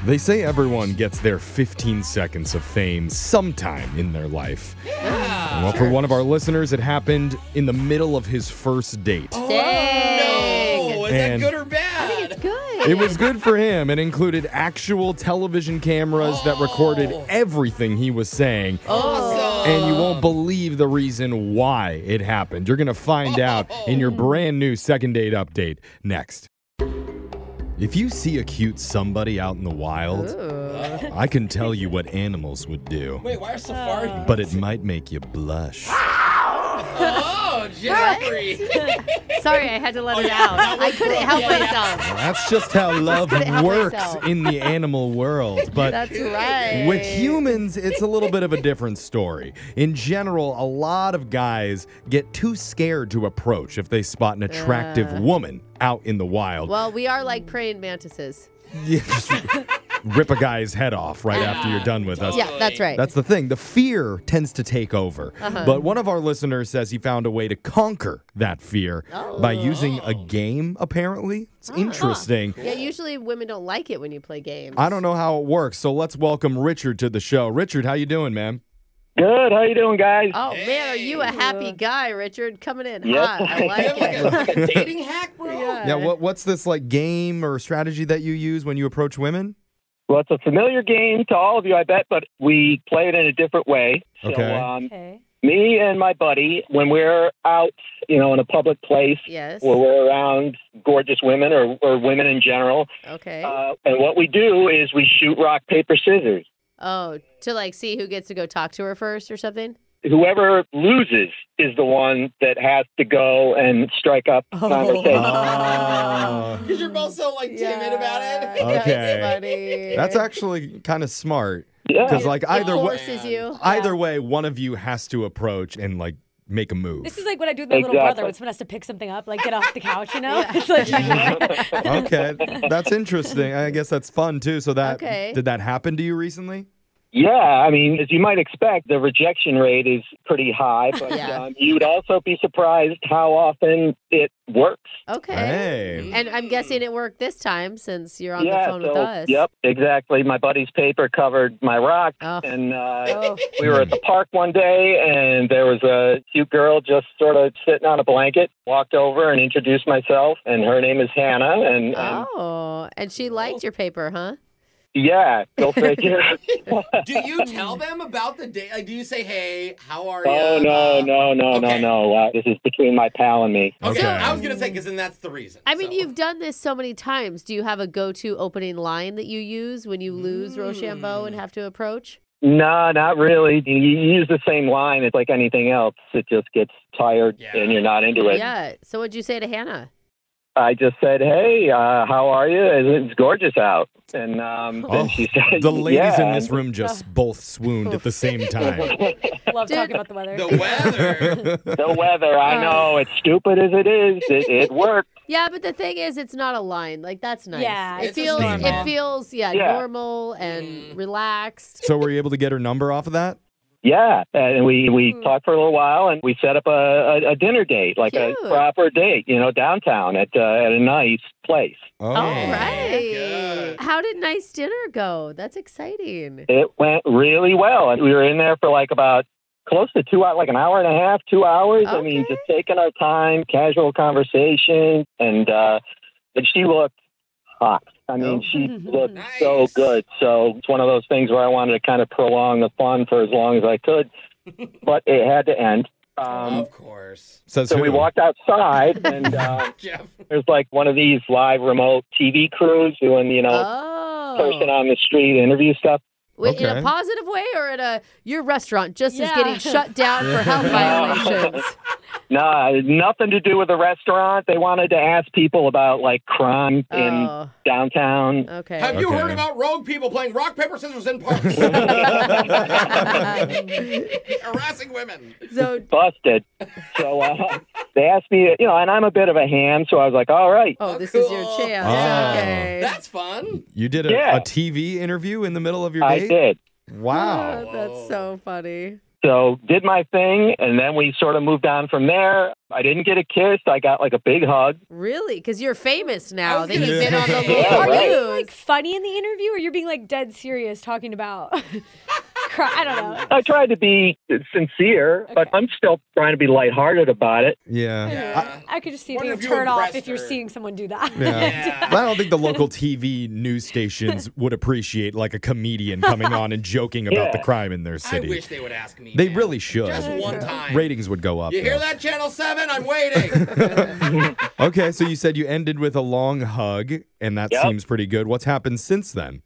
They say everyone gets their 15 seconds of fame sometime in their life. Yeah. Well, for one of our listeners, it happened in the middle of his first date. Oh, Dang. no. Is And- that good or bad? I think it's good. It was good for him. It included actual television cameras that recorded everything he was saying. Awesome. And you won't believe the reason why it happened. You're going to find out in your brand new second date update next. If you see a cute somebody out in the wild, I can tell you what animals would do. Wait, why are safari? But it might make you blush. Oh, Jeffrey. Sorry, I had to let it out. I couldn't help myself. That's just how love couldn't help works myself. in the animal world. But That's right. with humans, it's a little bit of a different story. In general, a lot of guys get too scared to approach if they spot an attractive woman out in the wild. Well, we are like praying mantises. Yeah, just rip a guy's head off right after you're done with us. Yeah, that's right. That's the thing. The fear tends to take over. But one of our listeners says he found a way to conquer that fear by using a game, apparently. It's interesting. Yeah, usually women don't like it when you play games. I don't know how it works, so let's welcome Richard to the show. Richard, how you doing, man? Good. How you doing, guys? Oh, man, are you a happy guy, Richard? Coming in Yep. hot. I Do you like have it. like a dating hack, bro? Yeah, what's this like game or strategy that you use when you approach women? Well, it's a familiar game to all of you, I bet, but we play it in a different way. Okay. So, Okay. me and my buddy, when we're out, in a public place, Yes. where we're around gorgeous women or women in general, Okay. and what we do is we shoot rock, paper, scissors. Oh, to like see who gets to go talk to her first or something? Whoever loses is the one that has to go and strike up conversation. Because you're both so like timid about it. Okay. That's funny. That's actually kind of smart. Yeah. Because like It either way, forces you. either way, one of you has to approach and like make a move. This is like what I do with my little Exactly. brother when someone has to pick something up, like get off the couch, It's like, Okay, that's interesting. I guess that's fun too. So Okay. did that happen to you recently? Yeah, I mean, as you might expect, the rejection rate is pretty high, but Yeah. you'd also be surprised how often it works. Okay. Hey. And I'm guessing it worked this time since you're on yeah, the phone so, with us. Yep, exactly. My buddy's paper covered my rock, Oh. and Oh. we were at the park one day, and there was a cute girl just sort of sitting on a blanket. Walked over and introduced myself, and her name is Hannah, and Oh, and she liked your paper, huh? yeah, go figure. Do you tell them about the date? Like, do you say, "Hey, how are you?" Oh, Okay. no. This is between my pal and me. Okay, Okay. I was gonna say because then that's the reason. I mean, So- you've done this so many times. Do you have a go-to opening line that you use when you lose Rochambeau and have to approach? No, not really. You use the same line. It's like anything else. It just gets tired Yeah. and you're not into it. Yeah. So what'd you say to Hannah? I just said, hey, how are you? It's gorgeous out. And then she said, The ladies yeah. in this room just both swooned at the same time. love Dude. talking about the weather. the weather. The weather, I know. It's stupid as it is. It worked. Yeah, but the thing is, it's not a line. Like, that's nice. Yeah, It it's feels, just it normal. feels, Yeah. normal and relaxed. So were you able to get her number off of that? Yeah, and we talked for a little while, and we set up a dinner date, like Cute. a proper date, downtown at a nice place. Oh. All right. Good. How did nice dinner go? That's exciting. It went really well, and we were in there for like about close to 2 hours, like an hour and a half, 2 hours. I mean, Okay. just taking our time, casual conversation, and she looked hot. I mean, she looked so Nice. good. So it's one of those things where I wanted to kind of prolong the fun for as long as I could, but it had to end. Of course. Says So who? we walked outside, and Jeff. there's like one of these live remote TV crews doing, person on the street interview stuff. Wait, in a Okay. positive way or in your restaurant just is Yeah. getting shut down for health violations? No, nothing to do with the restaurant. They wanted to ask people about like crime in Oh, downtown. okay. Have you Okay. heard about rogue people playing rock, paper, scissors in parks? Harassing women. So, Busted. So they asked me, and I'm a bit of a ham, so I was like, all right. oh, this is your Cool. chance. Oh. Okay. That's fun. You did Yeah. a TV interview in the middle of your I date? did. Wow. Oh, that's so funny. So did my thing, and then we sort of moved on from there. I didn't get a kiss. I got like a big hug. Really? Because you're famous now was that you've gonna been on the say. local Are right. you like news. funny in the interview, or you're being like dead serious talking about? I don't know. I tried to be sincere, but Okay. I'm still trying to be lighthearted about it. Yeah. Yeah. I could just see it Wonder being a if you turn off impressed if you're her. seeing someone do that. Yeah. I don't think the local TV news stations would appreciate like a comedian coming on and joking about the Yeah. crime in their I city. wish they would ask me. They man. really should. Just one time. Ratings would go up. You hear though. that, Channel 7? I'm waiting. Okay, so you said you ended with a long hug, and that Yep. seems pretty good. What's happened since then?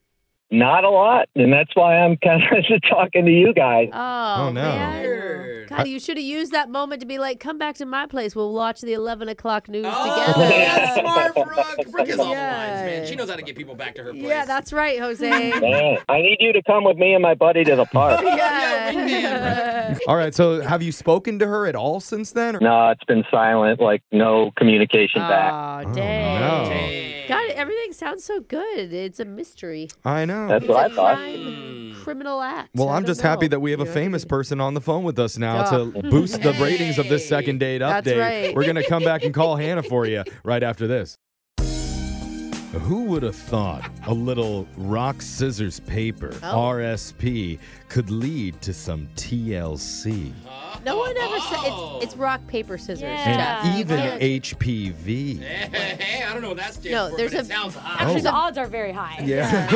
Not a lot, and that's why I'm kind of talking to you guys. Oh, no. man. Weird. God, you should have used that moment to be like, come back to my place. We'll watch the 11 o'clock news Oh, together. that's smart, Brooke. Brooke is all the Yeah. lines, man. She knows how to get people back to her place. Yeah, that's right, Jose. Man, I need you to come with me and my buddy to the park. Yeah, wingman, All right, so have you spoken to her at all since then? Or- No, it's been silent, like no communication back. Oh, dang. no. Dang. God, everything sounds so good. It's a mystery. I know. That's It's what I a thought. crime, criminal act. Well, I I'm don't just happy know. that we have a You know, famous person on the phone with us now Oh. to boost the ratings of this Hey. second date update. That's right. We're going to come back and call Hannah for you right after this. Who would have thought a little rock, scissors, paper, Oh. RSP, could lead to some TLC No one ever said Oh. it's rock, paper, scissors, Yeah. Jeff. even Yeah. HPV? Hey, I don't know what that stands No, for, there's but it a- sounds hot. Actually, Oh. the odds are very high. Yeah.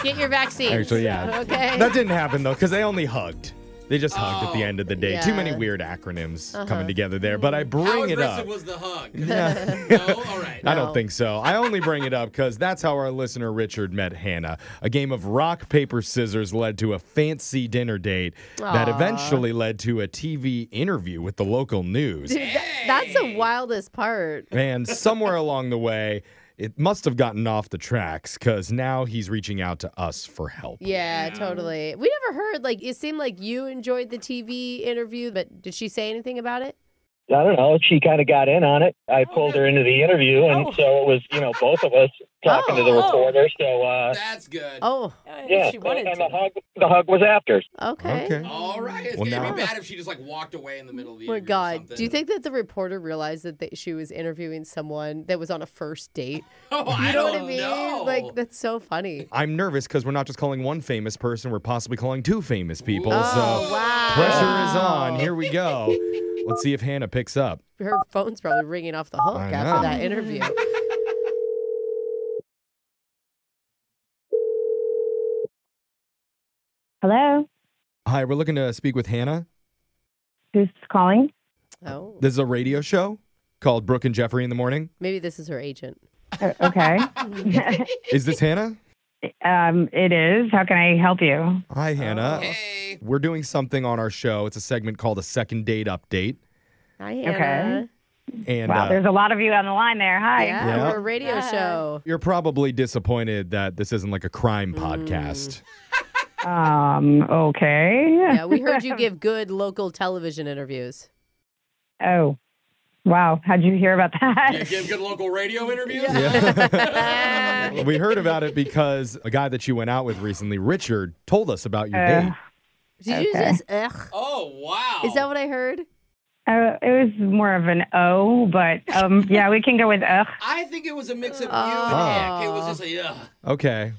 Get your vaccine. Actually, yeah. Okay. That didn't happen, though, because they only hugged. They just hugged at the Oh. end of the day. Yeah. Too many weird acronyms Uh-huh. coming together there, but I How bring it aggressive up. was the hug? Yeah. No? All right. I No. don't think so. I only bring it up because that's how our listener Richard met Hannah. A game of rock, paper, scissors led to a fancy dinner date that Aw. eventually led to a TV interview with the local news. Dude, that's the wildest part. And somewhere along the way, it must have gotten off the tracks because now he's reaching out to us for help. Yeah, totally. We never heard, like, it seemed like you enjoyed the TV interview, but did she say anything about it? I don't know. She kind of got in on it. I pulled her into the interview, and Oh. so it was, both of us talking to the Oh. reporter. So, That's good. Oh, yeah, If she wanted and to. the hug was after. okay. Okay. All right. It's Well, going to now- be bad if she just, like, walked away in the middle of the Oh my interview or God. something. Do you think that the reporter realized that she was interviewing someone that was on a first date? Oh, You I know what I don't mean? know. Like, that's so funny. I'm nervous because we're not just calling one famous person, we're possibly calling two famous people. Oh, So wow. pressure is on. Here we go. Let's see if Hannah picks up. Her phone's probably ringing off the hook I after know. that interview. Hello, Hi, we're looking to speak with Hannah. who's calling? Oh, This is a radio show called Brooke and Jeffrey in the Morning. maybe this is her agent. Okay. Is this Hannah? It is. How can I help you? Hi, Hannah. Hey. We're doing something on our show. It's a segment called a second date update. Hi, Hannah. And Wow, there's a lot of you on the line there. Hi. Yeah, Yeah. we're a radio Yeah. show. you're probably disappointed that this isn't like a crime Mm. podcast. Okay. Yeah, we heard you give good local television interviews. Oh, wow. How'd you hear about You that? give good local radio interviews? Yeah. We heard about it because a guy that you went out with recently, Richard, told us about your date. Did you Okay. just ugh? Oh, wow. Is that what I heard? It was more of an O, but yeah, we can go with ugh. I think it was a mix of you Oh. and Ick. It was just like, ugh. Okay.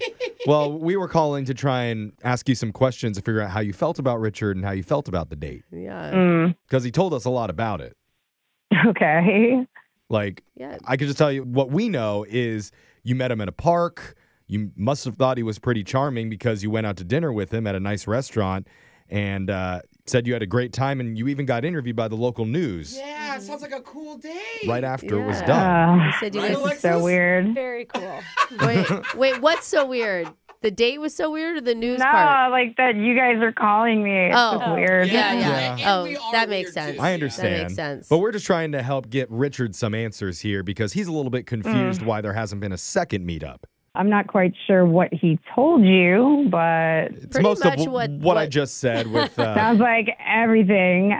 Well, we were calling to try and ask you some questions to figure out how you felt about Richard and how you felt about the date. Yeah. Mm, Because he told us a lot about it. okay. Like, Yeah. I could just tell you what we know is you met him at a park. You must have thought he was pretty charming because you went out to dinner with him at a nice restaurant and said you had a great time, and you even got interviewed by the local news Yeah, it sounds like a cool day. right after it was Yeah. done. You said you Right, guys. Alexis? So weird. Very cool. Wait, what's so weird? The date was so weird, or the news No, part? like that you guys are calling me. It's Oh. just weird. Yeah, yeah. Yeah. And Oh, we are that makes weird, sense. too. I Yeah. understand. That makes sense. But we're just trying to help get Richard some answers here because he's a little bit confused why there hasn't been a second meetup. I'm not quite sure what he told you, but It's Pretty most much of what I just said with sounds like everything.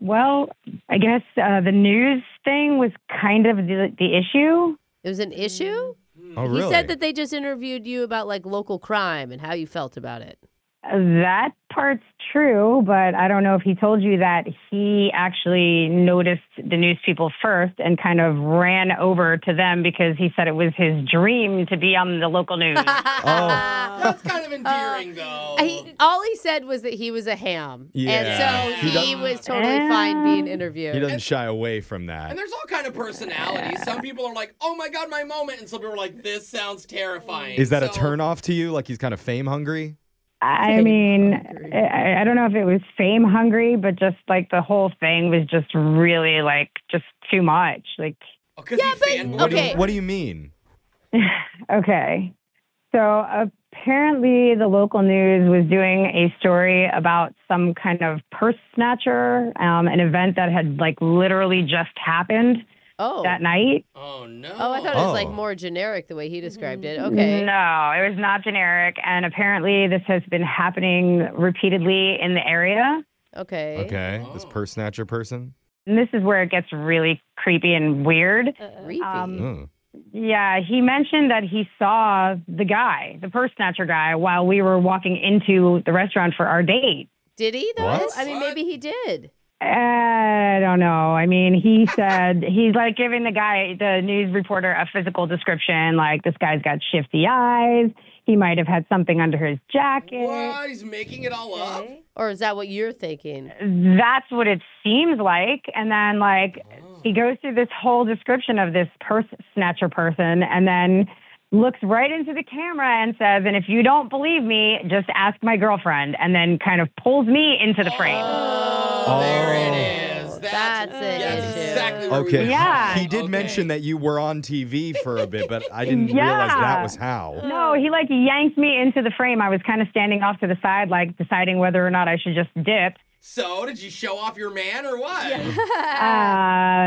Well, I guess the news thing was kind of the issue. It was an issue? oh, really? He said that they just interviewed you about like local crime and how you felt about it. That part's true, but I don't know if he told you that he actually noticed the news people first and kind of ran over to them because he said it was his dream to be on the local news. That's kind of endearing, though. All he said was that he was a ham. Yeah. And so he was totally fine being interviewed. He doesn't shy away from that. And there's all kind of personalities. Some people are like, oh my God, my moment. And some people are like, this sounds terrifying. Is that a turnoff to you? Like he's kind of fame hungry? I mean, I don't know if it was fame hungry, but just like the whole thing was just really like just too much. Like, What do you mean? Okay. So apparently the local news was doing a story about some kind of purse snatcher, an event that had like literally just happened that night. Oh, no. Oh, I thought it was like more generic the way he described it. Okay. No, it was not generic. And apparently this has been happening repeatedly in the area. Okay. Okay. This purse snatcher person? And this is where it gets really creepy and weird. Creepy. Yeah, he mentioned that he saw the purse snatcher guy, while we were walking into the restaurant for our date. Did he, though? What? I mean, maybe he did. I don't know. I mean, he said he's like giving the news reporter, a physical description. Like, this guy's got shifty eyes. He might have had something under his jacket. What? He's making it all up? Or is that what you're thinking? That's what it seems like. And then, he goes through this whole description of this purse snatcher person and then looks right into the camera and says, and if you don't believe me, just ask my girlfriend, and then kind of pulls me into the frame. There it is. That's it. Exactly where Okay. Yeah. He did mention that you were on TV for a bit, but I didn't realize that was how. No, he yanked me into the frame. I was kind of standing off to the side, deciding whether or not I should just dip. So, did you show off your man or what?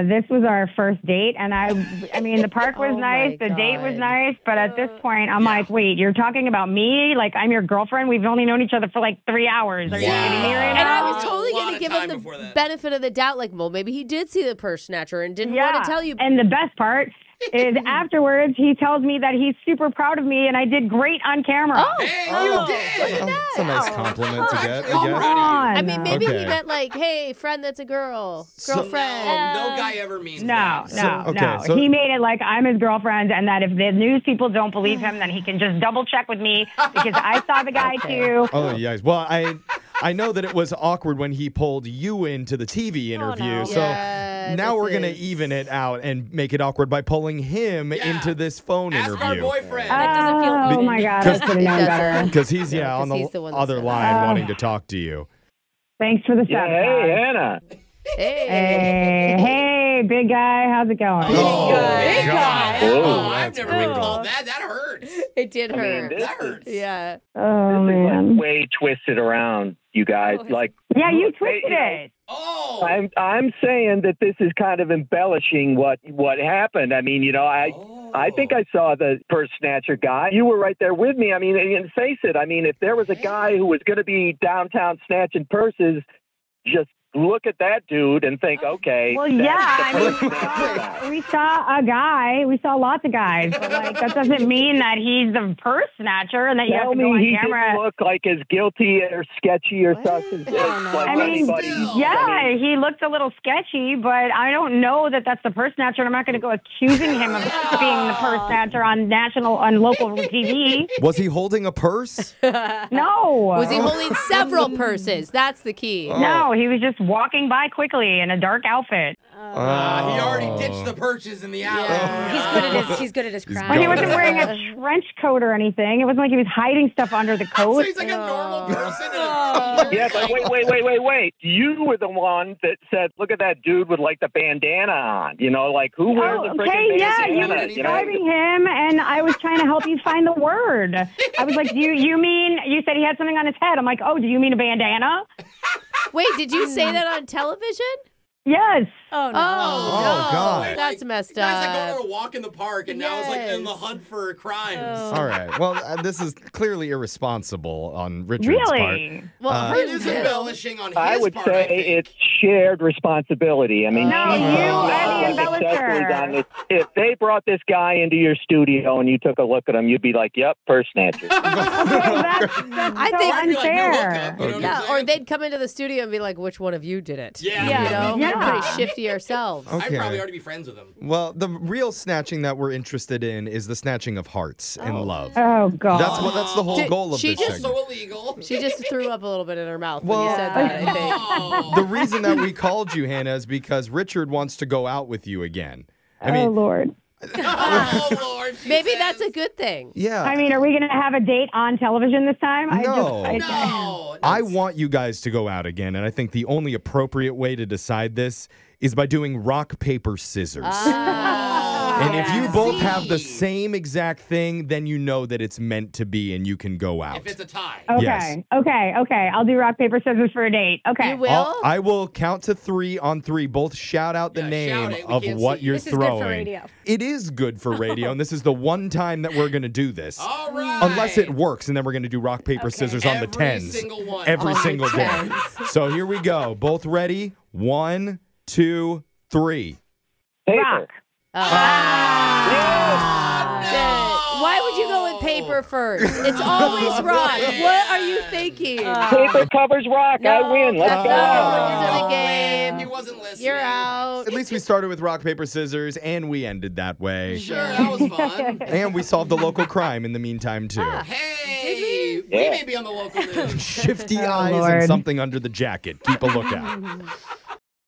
This was our first date, and I mean, the park was nice, the date was nice, but at this point, I'm like, wait, you're talking about me? Like, I'm your girlfriend? We've only known each other for 3 hours. Are you kidding me right And now? I was totally going to give him the benefit of the doubt, well, maybe he did see the purse snatcher and didn't want to tell you. And the best part is afterwards, he tells me that he's super proud of me and I did great on camera. Hey, you did! That's a nice compliment to get, I Come guess. on. I mean, maybe he meant hey, friend that's a girl, girlfriend. No guy ever means that. No. He made it like I'm his girlfriend and that if the news people don't believe him, then he can just double check with me because I saw the guy too. Oh, yes. Well, I know that it was awkward when he pulled you into the TV interview. So now we're going to even it out and make it awkward by pulling him into this phone interview. Ask our boyfriend. That doesn't feel Oh my God, I should have known better. Because he's, on the other line wanting to talk to you. Thanks for the Yeah, hey, Hannah. Hey, big guy, how's it going? Big guy. Oh, I've that's never been brutal. called that. That hurts. It did hurt. this That hurts. Yeah. Oh, This man. is way twisted around, you guys. Yeah, you twisted it. Oh. I'm saying that this is kind of embellishing what happened. I mean, I think I saw the purse snatcher guy. You were right there with me. I mean, and face it. I mean, if there was a guy who was going to be downtown snatching purses, just look at that dude and think, okay. Well, we saw a guy. We saw lots of guys. But, that doesn't mean that he's the purse snatcher and that you have to go on he camera. didn't look like as guilty or sketchy or something. I mean, he looked a little sketchy, but I don't know that that's the purse snatcher. And I'm not going to go accusing him of being the purse snatcher on local TV. Was he holding a purse? No. Was he holding several purses? That's the key. No, he was just walking by quickly in a dark outfit. He already ditched the purchase in the alley. Yeah. He's good at his craft. But he wasn't wearing a trench coat or anything. It wasn't like he was hiding stuff under the coat. So he's like a normal person. Yeah, but wait. You were the one that said, look at that dude with the bandana on. Who wears a freaking bandana? You were describing him, and I was trying to help you find the word. I was like, you mean, you said he had something on his head. I'm like, oh, do you mean a bandana? Wait, did you say that on television? Yes. Oh, no. Oh, God. That's messed Guys up. going on a walk in the park, and now it's in the hunt for crimes. All right. Well, this is clearly irresponsible on Richard's part. Really? Well, It is embellishing on his I would part, say I think. it's shared responsibility. I mean, No, she you knows are the what accessories embellisher. on this. If they brought this guy into your studio and you took a look at him, you'd be like, "Yep, purse snatcher." That's I so think- I'd be like, "No unfair. hookup," you know what I'm Yeah, or saying? they'd come into the studio and be like, which one of you did it? Yeah. Yeah. You know, Yeah. we're pretty shifty ourselves. Okay. I'd probably already be friends with him. Well, the real snatching that we're interested in is the snatching of hearts and love. Oh God. That's the whole Did goal of she this just- segment. Also illegal. She just threw up a little bit in her mouth when Well- you said that, I think. Oh. The reason that we called you, Hannah, is because Richard wants to go out with you again. I Oh mean, Lord. Oh, Lord. she Maybe says. that's a good thing. yeah. I mean, are we going to have a date on television this time? No. No. I want you guys to go out again, and I think the only appropriate way to decide this is by doing rock, paper, scissors. And if you both have the same exact thing, then you know that it's meant to be and you can go out. If it's a tie. Okay. Yes. Okay. I'll do rock, paper, scissors for a date. Okay. You will? I will count to 3 on 3. Both shout out the Yeah, name shout it. We of can't what see. you're This is good for throwing. radio. It is good for radio, and this is the one time that we're going to do this. All right. Unless it works, and then we're going to do rock, paper, scissors on the Every 10s. single one. Every On the single day. 10s. So here we go. Both ready? 1, 2, 3. Paper. Rock. Why would you go with paper first? It's always rock. What are you thinking? Paper covers rock. I win. Let's that's go. not out. the Oh, game. He wasn't listening. You're out. At least we started with rock, paper, scissors, and we ended that way. Sure, that was fun. And we solved the local crime in the meantime, too. Hey, we Yeah. may be on the local news. Shifty eyes Lord. and something under the jacket. Keep a lookout.